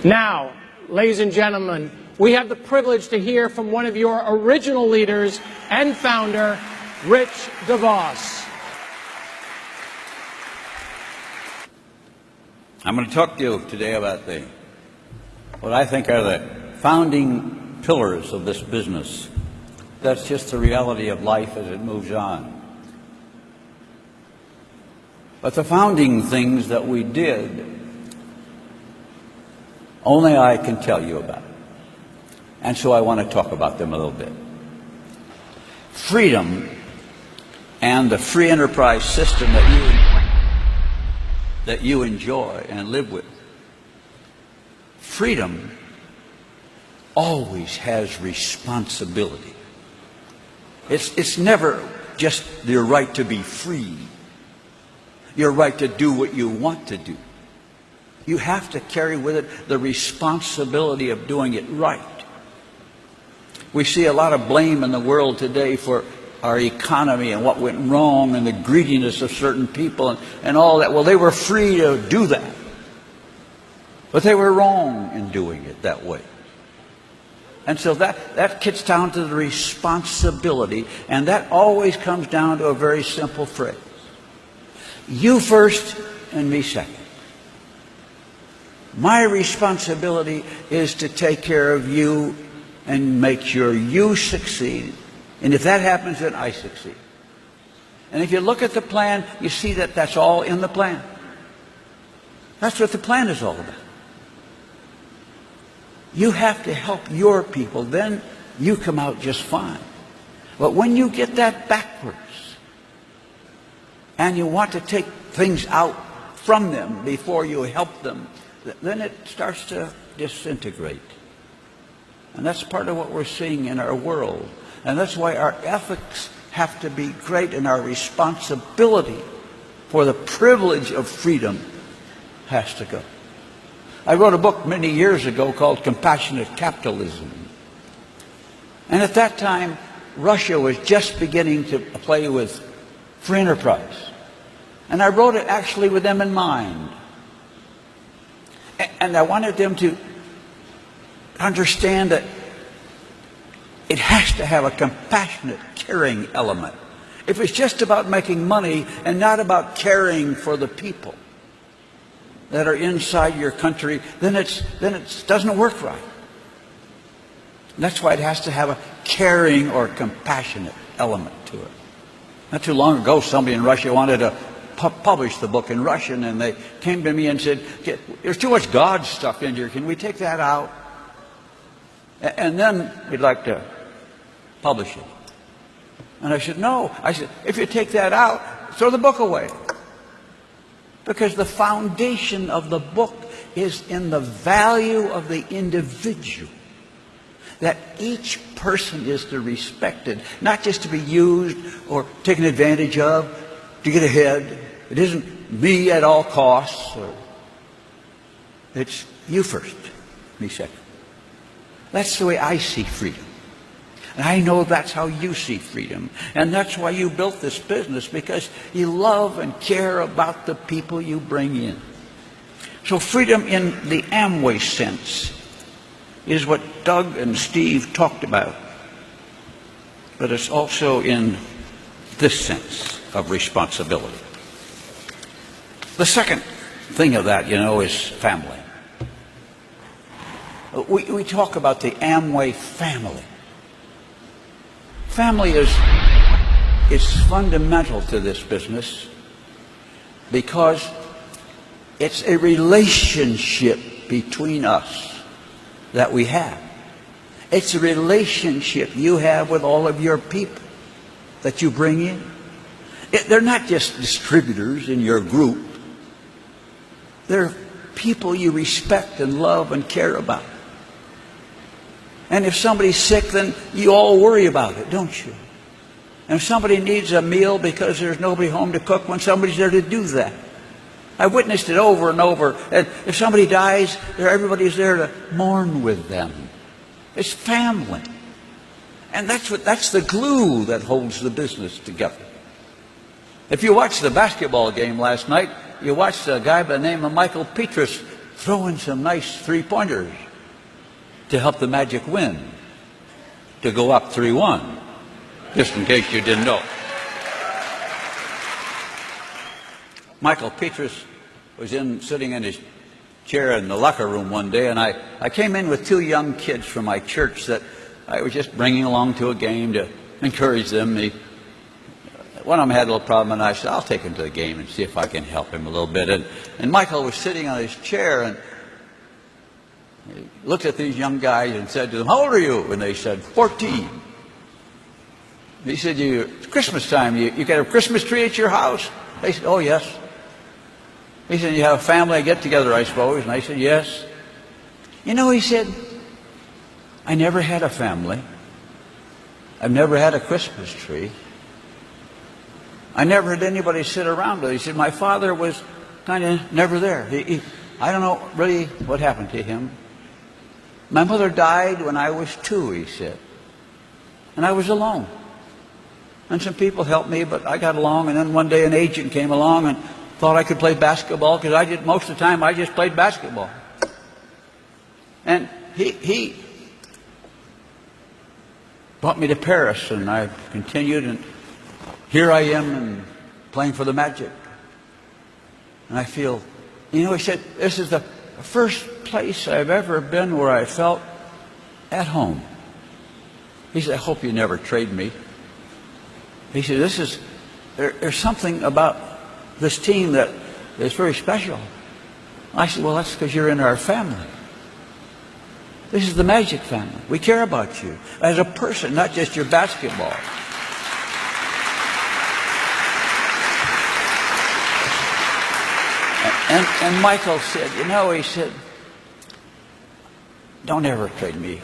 Now, ladies and gentlemen, we have the privilege to hear from one of your original leaders and founder, Rich Devos. I'm going to talk to you today about what I think are the founding pillars of this business. That's just the reality of life as it moves on. But the founding things that we did, only I can tell you about. And so I want to talk about them a little bit. Freedom and the free enterprise system that you enjoy and live with. Freedom always has responsibility. It's never just your right to be free, your right to do what you want to do. You have to carry with it the responsibility of doing it right. We see a lot of blame in the world today for our economy and what went wrong and the greediness of certain people and all that. Well, they were free to do that. But they were wrong in doing it that way. And so that gets down to the responsibility, and that always comes down to a very simple phrase. You first and me second. My responsibility is to take care of you and make sure you succeed. And if that happens, then I succeed. And if you look at the plan, you see that that's all in the plan. That's what the plan is all about. You have to help your people, then you come out just fine. But when you get that backwards, and you want to take things out from them before you help them, then it starts to disintegrate. And that's part of what we're seeing in our world. And that's why our ethics have to be great, and our responsibility for the privilege of freedom has to go. I wrote a book many years ago called Compassionate Capitalism. And at that time, Russia was just beginning to play with free enterprise. And I wrote it actually with them in mind. And I wanted them to understand that it has to have a compassionate, caring element. If it's just about making money and not about caring for the people that are inside your country, then it doesn't work right. And that's why it has to have a caring or compassionate element to it. Not too long ago, somebody in Russia wanted to publish the book in Russian, and they came to me and said, there's too much God stuff in here. Can we take that out? And then we'd like to publish it. And I said, no. I said, if you take that out, throw the book away. Because the foundation of the book is in the value of the individual. That each person is to be respected, not just to be used or taken advantage of to get ahead. It isn't me at all costs. It's you first, me second. That's the way I see freedom. And I know that's how you see freedom. And that's why you built this business, because you love and care about the people you bring in. So freedom in the Amway sense is what Doug and Steve talked about. But it's also in this sense of responsibility. The second thing of that, is family. We talk about the Amway family. Family is fundamental to this business because it's a relationship between us that we have. It's a relationship you have with all of your people that you bring in. They're not just distributors in your group. They're people you respect and love and care about. And if somebody's sick, then you all worry about it, don't you? And if somebody needs a meal because there's nobody home to cook, when somebody's there to do that. I've witnessed it over and over. And if somebody dies, everybody's there to mourn with them. It's family. And that's the glue that holds the business together. If you watched the basketball game last night, you watched a guy by the name of Michael Petrus throw in some nice three-pointers to help the Magic win, to go up 3-1, just in case you didn't know. Michael Petrus was sitting in his chair in the locker room one day, and I came in with two young kids from my church that I was just bringing along to a game to encourage them. One of them had a little problem, and I said, I'll take him to the game and see if I can help him a little bit. And Michael was sitting on his chair, and he looked at these young guys and said to them, how old are you? And they said, 14. He said, it's Christmas time. You got a Christmas tree at your house? They said, oh, yes. He said, you have a family get-together, I suppose? And I said, yes. You know, he said, I never had a family. I've never had a Christmas tree. I never had anybody sit around with it. He said, my father was kind of never there. I don't know really what happened to him. My mother died when I was 2, he said. And I was alone. And some people helped me, but I got along. And then one day an agent came along and thought I could play basketball, because most of the time I just played basketball. And he brought me to Paris, and I continued, and here I am and playing for the Magic. And I feel, he said, this is the first place I've ever been where I felt at home. He said, I hope you never trade me. He said, there's something about this team that is very special. I said, well, that's because you're in our family. This is the Magic family. We care about you as a person, not just your basketball. And Michael said, he said, don't ever trade me.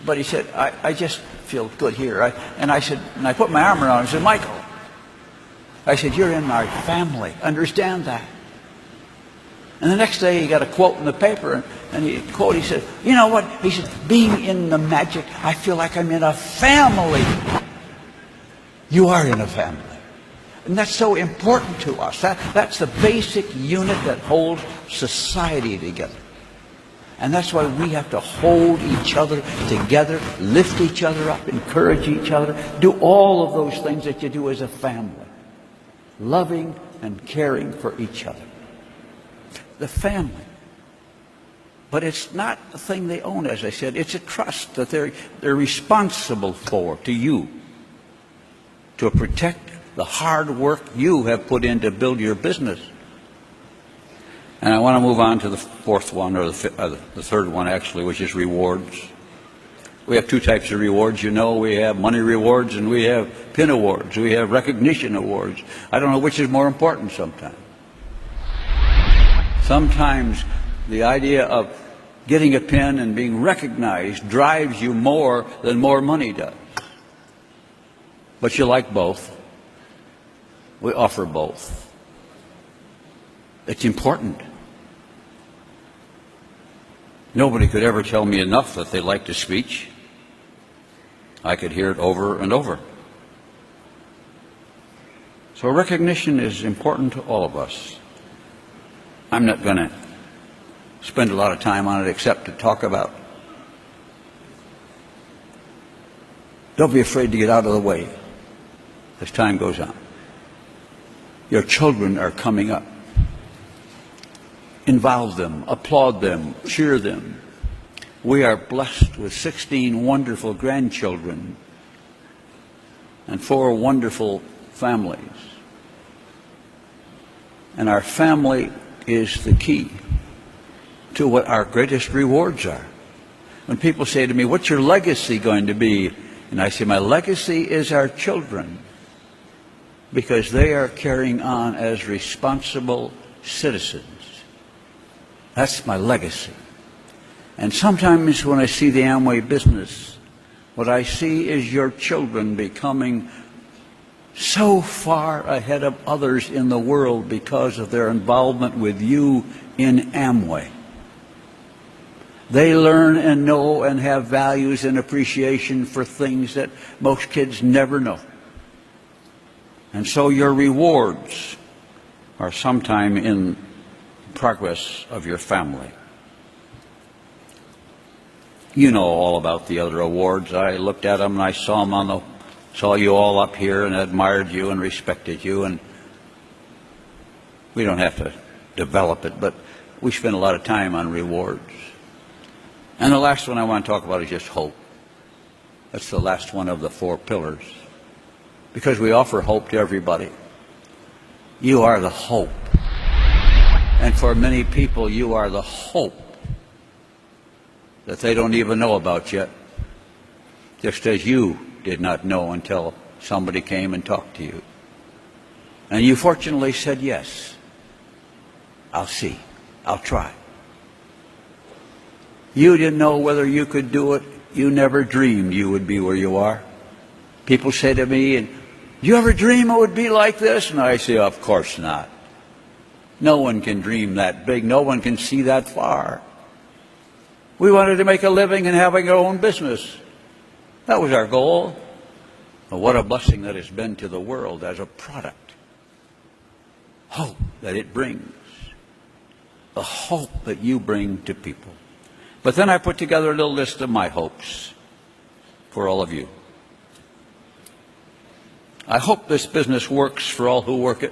But he said, I just feel good here. And I put my arm around him and said, Michael, I said, you're in our family. Understand that. And the next day he got a quote in the paper, and he said, you know what? He said, being in the Magic, I feel like I'm in a family. You are in a family. And that's so important to us. That's the basic unit that holds society together. And that's why we have to hold each other together, lift each other up, encourage each other, do all of those things that you do as a family. Loving and caring for each other. The family. But it's not a thing they own, as I said. It's a trust that they're responsible for, to you, to protect the hard work you have put in to build your business. And I want to move on to the fourth one, or the third one, actually, which is rewards. We have two types of rewards. We have money rewards and we have pin awards. We have recognition awards. I don't know which is more important sometimes. Sometimes the idea of getting a pin and being recognized drives you more than more money does. But you like both. We offer both. It's important. Nobody could ever tell me enough that they liked a speech. I could hear it over and over. So recognition is important to all of us. I'm not going to spend a lot of time on it except to talk about. Don't be afraid to get out of the way as time goes on. Your children are coming up. Involve them, applaud them, cheer them. We are blessed with 16 wonderful grandchildren and 4 wonderful families. And our family is the key to what our greatest rewards are. When people say to me, what's your legacy going to be? And I say, my legacy is our children, because they are carrying on as responsible citizens. That's my legacy. And sometimes when I see the Amway business, what I see is your children becoming so far ahead of others in the world because of their involvement with you in Amway. They learn and know and have values and appreciation for things that most kids never know. And so your rewards are sometime in progress of your family. you know all about the other awards. I looked at them and I saw them saw you all up here and admired you and respected you. And we don't have to develop it, but we spend a lot of time on rewards. And the last one I want to talk about is just hope. That's the last one of the 4 pillars, because we offer hope to everybody. You are the hope. And for many people, you are the hope that they don't even know about yet, just as you did not know until somebody came and talked to you. And you fortunately said, yes, I'll see, I'll try. You didn't know whether you could do it. You never dreamed you would be where you are. People say to me, "Do you ever dream it would be like this?" And I say, of course not. No one can dream that big. No one can see that far. We wanted to make a living and having our own business. That was our goal. But what a blessing that has been to the world as a product. Hope that it brings. The hope that you bring to people. But then I put together a little list of my hopes for all of you. I hope this business works for all who work it.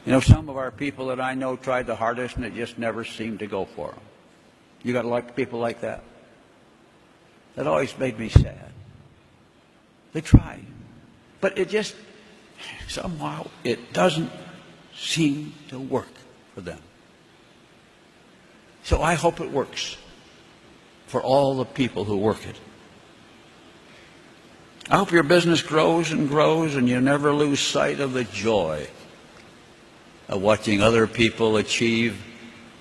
You know, some of our people that I know tried the hardest and it just never seemed to go for them. You got to like people like that? That always made me sad. They tried, but it just, somehow, it doesn't seem to work for them. So I hope it works for all the people who work it. I hope your business grows and grows and you never lose sight of the joy of watching other people achieve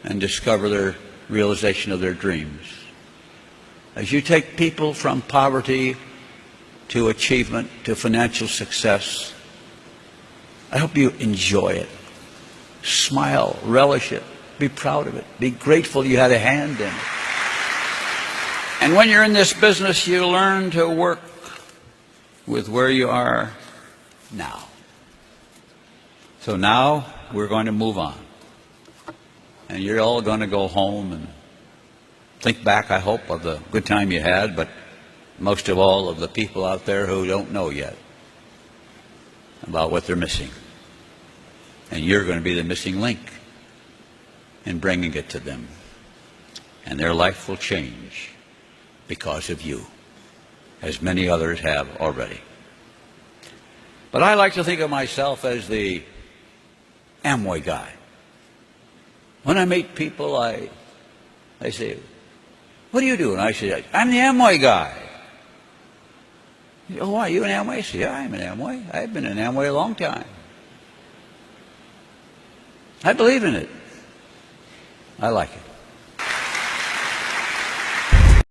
and discover their realization of their dreams. As you take people from poverty to achievement to financial success, I hope you enjoy it. Smile, relish it, be proud of it, be grateful you had a hand in it. And when you're in this business, you learn to work with where you are now. So now we're going to move on. And you're all going to go home and think back, I hope, of the good time you had, but most of all of the people out there who don't know yet about what they're missing. And you're going to be the missing link in bringing it to them. And their life will change because of you, as many others have already. But I like to think of myself as the Amway guy. When I meet people, I say, "What do you do?" And I say, "I'm the Amway guy." "Oh, why, you an Amway?" I say, "Yeah, I'm an Amway. I've been an Amway a long time. I believe in it. I like it."